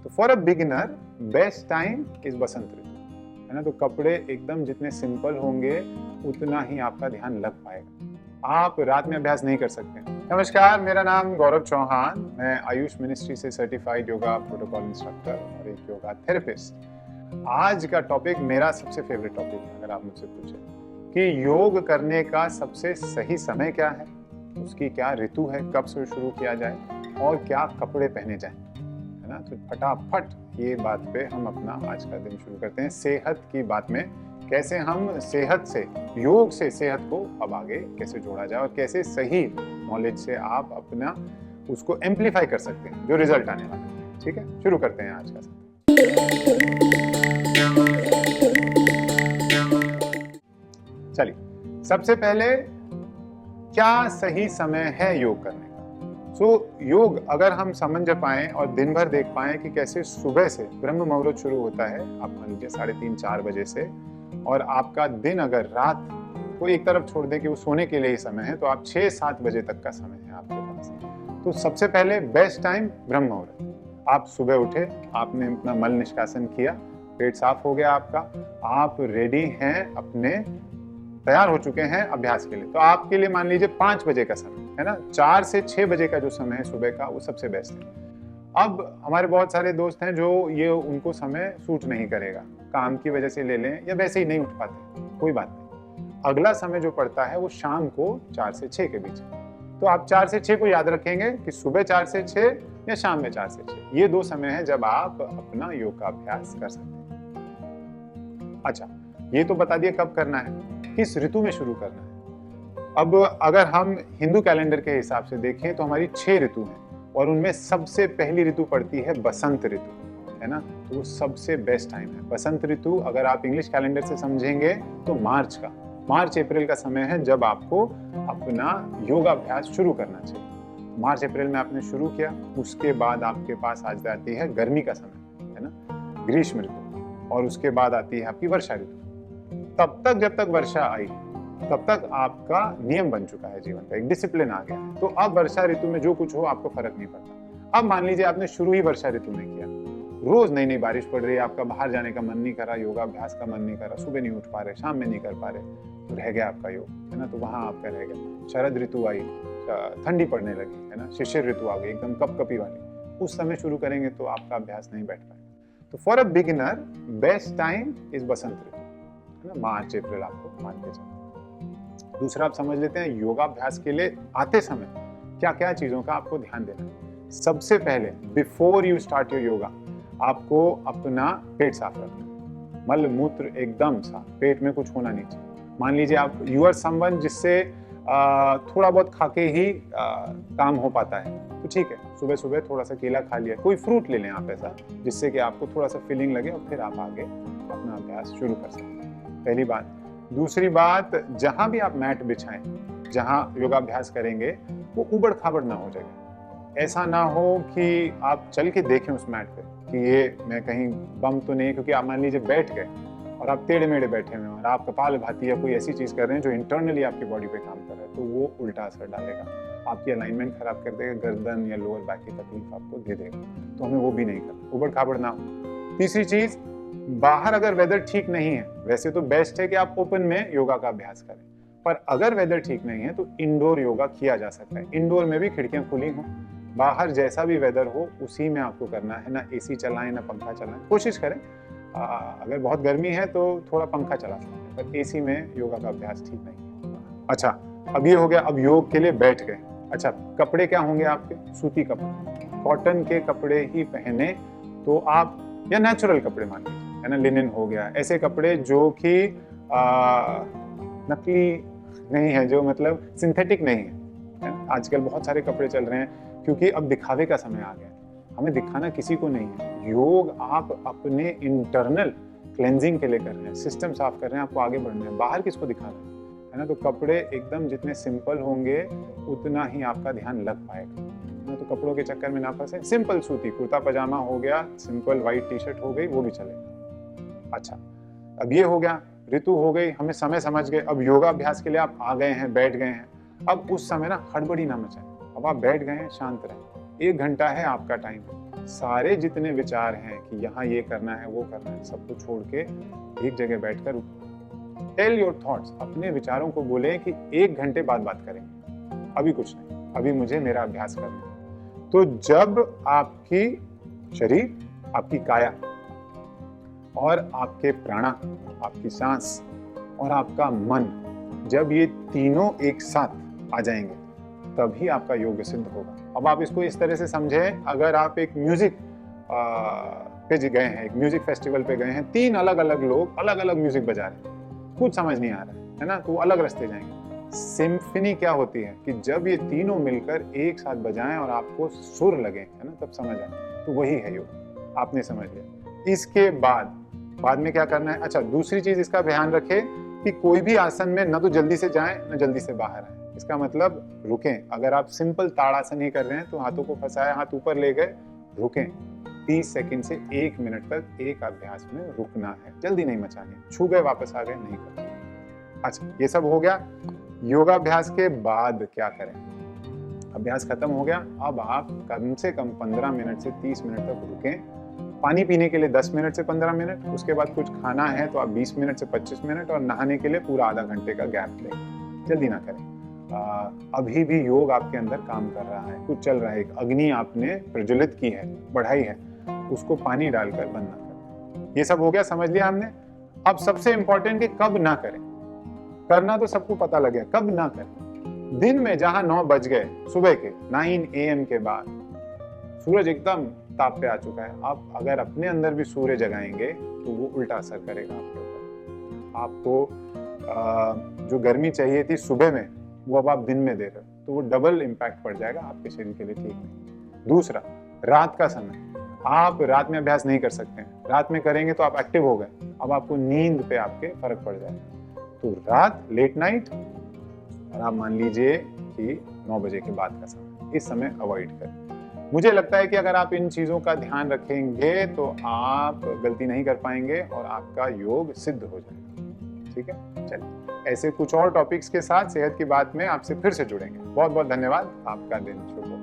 तो for a beginner best time is बसंत ऋतु, है ना। तो कपड़े एकदम जितने सिंपल होंगे उतना ही आपका ध्यान लग पाएगा। आप रात में अभ्यास नहीं कर सकते। नमस्कार, मेरा नाम गौरव चौहान, मैं आयुष मिनिस्ट्री से सर्टिफाइड योगा प्रोटोकॉल इंस्ट्रक्टर और एक योगा थेरेपिस्ट। आज का टॉपिक मेरा सबसे फेवरेट टॉपिक है। अगर आप मुझसे पूछें कि योग करने का सबसे सही समय क्या है, उसकी क्या ऋतु है, कब से शुरू किया जाए और क्या कपड़े पहने जाएं, है ना। तो फटाफट ये बात पे हम अपना आज का दिन शुरू करते हैं, सेहत की बात में। कैसे हम सेहत से, योग से सेहत को अब आगे कैसे जोड़ा जाए और कैसे सही नॉलेज से आप अपना उसको एम्पलीफाई कर सकते हैं, जो रिजल्ट आने वाला है। ठीक है, शुरू करते हैं आज का सत्र। चलिए, सबसे पहले क्या सही समय है योग करने का। योग अगर हम समझ पाएं और दिन भर देख पाएं कि कैसे सुबह से ब्रह्म मुहूर्त शुरू होता है, आप मान लीजिए 3:30-4 बजे से, और आपका दिन अगर रात को एक तरफ छोड़ दें कि वो सोने के लिए ही समय है, तो आप 6-7 बजे तक का समय है आपके पास। तो सबसे पहले बेस्ट टाइम ब्रह्म मुहूर्त। आप सुबह उठे, आपने अपना मल निष्कासन किया, पेट साफ हो गया आपका, आप रेडी हैं, अपने तैयार हो चुके हैं अभ्यास के लिए। तो आपके लिए मान लीजिए 5 बजे का समय है ना। 4 से 6 बजे का जो समय है सुबह का, वो सबसे बेस्ट है। अब हमारे बहुत सारे दोस्त हैं जो ये उनको समय सूट नहीं करेगा, काम की वजह से ले लें या वैसे ही नहीं उठ पाते, कोई बात नहीं। अगला समय जो पड़ता है वो शाम को 4 से 6 के बीच। तो आप 4 से 6 को याद रखेंगे कि सुबह 4 से 6 या शाम में 4 से 6, ये 2 समय है जब आप अपना योग का अभ्यास कर सकते हैं। अच्छा, ये तो बता दिए कब करना है, किस ऋतु में शुरू करना है। अब अगर हम हिंदू कैलेंडर के हिसाब से देखें तो हमारी 6 ऋतु हैं और उनमें सबसे पहली ऋतु पड़ती है बसंत ऋतु, है ना। तो वो सबसे बेस्ट टाइम है बसंत ऋतु। अगर आप इंग्लिश कैलेंडर से समझेंगे तो मार्च अप्रैल का समय है जब आपको अपना योगाभ्यास शुरू करना चाहिए। मार्च अप्रैल में आपने शुरू किया, उसके बाद आपके पास आ जाती है गर्मी का समय, है ना, ग्रीष्म ऋतु, और उसके बाद आती है आपकी वर्षा ऋतु। तब तक जब तक वर्षा आई तब तक आपका नियम बन चुका है जीवन का, एक डिसिप्लिन आ गया है। तो अब वर्षा ऋतु में जो कुछ हो आपको फर्क नहीं पड़ता। अब मान लीजिए आपने शुरू ही वर्षा ऋतु में किया, रोज नई नई बारिश पड़ रही है, आपका बाहर जाने का मन नहीं कर रहा, योगाभ्यास का मन नहीं कर रहा, सुबह नहीं उठ पा रहे, शाम में नहीं कर पा रहे, तो रह गया आपका योग, है ना। तो वहां आपका रह गया। शरद ऋतु आई, ठंडी पड़ने लगी, है ना, शिशिर ऋतु आ गई एकदम कपकपी वाली, उस समय शुरू करेंगे तो आपका अभ्यास नहीं बैठ पाएगा। तो for a beginner best time is बसंत ऋतु, है ना, मार्च अप्रैल आपको मान के चलते। दूसरा आप समझ लेते हैं योगाभ्यास के लिए आते समय क्या क्या चीजों का आपको ध्यान देना है। सबसे पहले before you start your yoga आपको अपना पेट साफ रखना है। मल मूत्र एकदम साफ, पेट में कुछ होना नहीं चाहिए। मान लीजिए आप यू आर समवन जिससे थोड़ा बहुत खाके ही काम हो पाता है, तो ठीक है, सुबह सुबह थोड़ा सा केला खा लिया, कोई फ्रूट ले लें आप ऐसा, जिससे कि आपको थोड़ा सा फीलिंग लगे और फिर आप आगे अपना अभ्यास शुरू कर सकते हैं। पहली बात। दूसरी बात, जहां भी आप मैट बिछाएं, जहां योगाभ्यास करेंगे, वो उबड़ खाबड़ ना हो जाए। ऐसा ना हो कि आप चल के देखें उस मैट पे कि ये मैं कहीं बम तो नहीं, क्योंकि आप मान लीजिए बैठ गए और आप टेढ़े मेढ़े बैठे हुए हैं और आप कपालभाति या कोई ऐसी चीज कर रहे हैं जो इंटरनली आपकी बॉडी पे काम कर रहा है, तो वो उल्टा असर डालेगा, आपकी अलाइनमेंट खराब कर देगा, गर्दन या लोअर बैक की तकलीफ आपको दे देगा। तो हमें वो भी नहीं करना, उबड़ खाबड़ ना हो। तीसरी चीज, बाहर अगर वेदर ठीक नहीं है, वैसे तो बेस्ट है कि आप ओपन में योगा का अभ्यास करें, पर अगर वेदर ठीक नहीं है तो इंडोर योगा किया जा सकता है। इंडोर में भी खिड़कियां खुली हों, बाहर जैसा भी वेदर हो उसी में आपको करना है, ना एसी चलाएं ना पंखा चलाएं। कोशिश करें, अगर बहुत गर्मी है तो थोड़ा पंखा चला सकते हैं, पर एसी में योगा का अभ्यास ठीक नहीं है। अच्छा, अब ये हो गया, अब योग के लिए बैठ गए। अच्छा, कपड़े क्या होंगे आपके? सूती कपड़े, कॉटन के कपड़े ही पहने तो आप, या नेचुरल कपड़े मान लीजिए, है ना, लिनन हो गया, ऐसे कपड़े जो कि नकली नहीं है, जो मतलब सिंथेटिक नहीं है। आजकल बहुत सारे कपड़े चल रहे हैं क्योंकि अब दिखावे का समय आ गया, हमें दिखाना किसी को नहीं है। योग आप अपने इंटरनल क्लेंजिंग के लिए कर रहे हैं, सिस्टम साफ कर रहे हैं, आपको आगे बढ़ना है, बाहर किसको दिखाना है ना। तो कपड़े एकदम जितने सिंपल होंगे उतना ही आपका ध्यान लग पाएगा ना। तो कपड़ों के चक्कर में ना फंसे, सिंपल सूती कुर्ता पजामा हो गया, सिंपल व्हाइट टी शर्ट हो गई, वो भी चलेगा। अच्छा, अब ये हो गया, ऋतु हो गई, हमें समय समझ गए। अब योगाभ्यास के लिए आप आ गए हैं, बैठ गए हैं। अब उस समय ना हड़बड़ी ना मचाएं, अब आप बैठ गए हैं, शांत रहें। 1 घंटा है आपका टाइम, सारे जितने विचार हैं कि यहाँ ये करना है वो करना है, सबको छोड़ के एक जगह बैठकर टेल योर थॉट्स, अपने विचारों को बोले कि 1 घंटे बाद बात करेंगे, अभी कुछ नहीं, अभी मुझे मेरा अभ्यास करना है। तो जब आपकी शरीर, आपकी काया और आपके प्राणा, आपकी सांस और आपका मन, जब ये तीनों एक साथ आ जाएंगे तभी आपका योग सिद्ध होगा। अब आप इसको इस तरह से समझें, अगर आप एक म्यूजिक पे गए हैं, एक म्यूजिक फेस्टिवल पे गए हैं, 3 अलग अलग लोग अलग अलग म्यूजिक बजा रहे हैं, कुछ समझ नहीं आ रहा है ना, तो वो अलग रास्ते जाएंगे। सिम्फनी क्या होती है कि जब ये तीनों मिलकर एक साथ बजाएं और आपको सुर लगे, है ना, तब समझ आए, तो वही है योग। आपने समझ लिया। इसके बाद में क्या करना है? अच्छा, दूसरी चीज इसका ध्यान रखें कि कोई भी आसन में न तो जल्दी से जाएं न जल्दी से बाहर आए। इसका मतलब रुकें। अगर आप सिंपल ताड़ासन ही कर रहे हैं तो हाथों को फंसाया, हाथ ऊपर ले गए, रुकें। 30 सेकंड से 1 मिनट तक एक अभ्यास में रुकना है, जल्दी नहीं मचानी। छू गए वापस आ गए, नहीं करना। अच्छा, ये सब हो गया। योगाभ्यास के बाद क्या करें? अभ्यास खत्म हो गया, अब आप कम से कम 15 मिनट से 30 मिनट तक रुकें। पानी पीने के लिए 10 मिनट से 15 मिनट, उसके बाद कुछ खाना है तो आप 20 मिनट से 25 मिनट, और नहाने के लिए पूरा आधा घंटे का गैप लें। जल्दी ना करें। अभी भी योग आपके अंदर काम कर रहा है, कुछ चल रहा है, एक अग्नि आपने प्रज्वलित की है, बढ़ाई है, उसको पानी डालकर बंद ना करें। ये सब हो गया, समझ लिया हमने। अब सबसे इंपॉर्टेंट कि कब ना करें। करना तो सबको पता लगे, कब ना करें? दिन में जहां 9 बज गए, सुबह के 9 AM के बाद सूरज एकदम ताप पे आ चुका है, आप अगर अपने अंदर भी सूर्य जगाएंगे तो वो उल्टा असर करेगा आपके ऊपर। आपको जो गर्मी चाहिए थी सुबह में, वो अब आप दिन में दे रहे हो, तो वो डबल इम्पैक्ट पड़ जाएगा, आपके शरीर के लिए ठीक नहीं। दूसरा, रात का समय, आप रात में अभ्यास नहीं कर सकते हैं। रात में करेंगे तो आप एक्टिव हो गए, अब आपको नींद पे आपके फर्क पड़ जाएगा। तो रात, लेट नाइट, और आप मान लीजिए कि 9 बजे के बाद का समय, इस समय अवॉइड करें। मुझे लगता है कि अगर आप इन चीजों का ध्यान रखेंगे तो आप गलती नहीं कर पाएंगे और आपका योग सिद्ध हो जाएगा। ठीक है, चलिए, ऐसे कुछ और टॉपिक्स के साथ सेहत की बात में आपसे फिर से जुड़ेंगे। बहुत बहुत धन्यवाद। आपका दिन शुभ हो।